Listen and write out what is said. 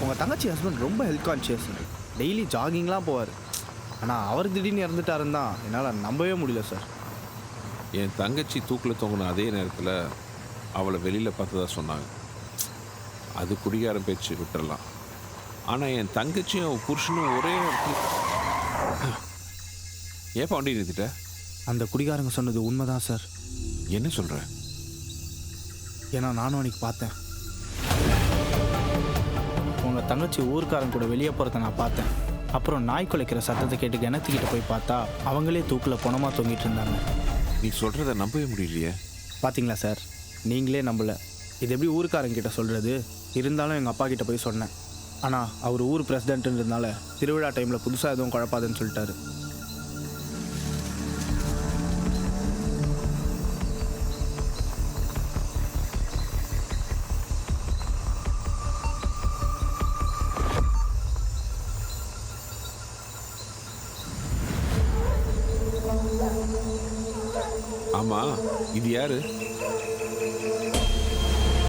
உங்கள் தங்கச்சி ஹஸ்பண்ட் ரொம்ப ஹெல்த் கான்ஷியஸ். டெய்லி ஜாகிங்லாம் போவார். ஆனால் அவர் திடீர்னு இறந்துட்டாருன்னு தான் என்னால் நம்பவே முடியல சார். என் தங்கச்சி தூக்கில் தொங்கின அதே நேரத்தில் அவளை வெளியில் பார்த்ததா சொன்னாங்க. அது குடிகாரம் பேச்சு விட்டுறலாம். ஆனால் என் தங்கச்சியும் அவள் புருஷனும் ஒரே இடத்துல. ஏன் வண்டி நிறுத்திட்ட? அந்த குடிகாரங்க சொன்னது உண்மைதான் சார். என்ன சொல்கிற? ஏன்னா நானும் அன்றைக்கி பார்த்தேன். உங்கள் தங்கச்சி ஊருக்காரங்க கூட வெளியே போகிறத நான் பார்த்தேன். அப்புறம் நாய் குலைக்கிற சத்தத்தை கேட்டு கிணத்துக்கிட்ட போய் பார்த்தா அவங்களே தூக்கில் பணமாக தொங்கிட்டு இருந்தாங்க. நீ சொல்கிறத நம்பவே முடியலையே. பார்த்தீங்களா சார், நீங்களே நம்பலை. இது எப்படி ஊருக்காரங்கிட்ட சொல்கிறது? இருந்தாலும் எங்கள் அப்பா கிட்ட போய் சொன்னேன். ஆனால் அவர் ஊர் பிரசிடென்ட்டுன்றதுனால திருவிழா டைமில் புதுசாக எதுவும் குழப்பாதுன்னு சொல்லிட்டாரு. ஆமாம், இது யாரு?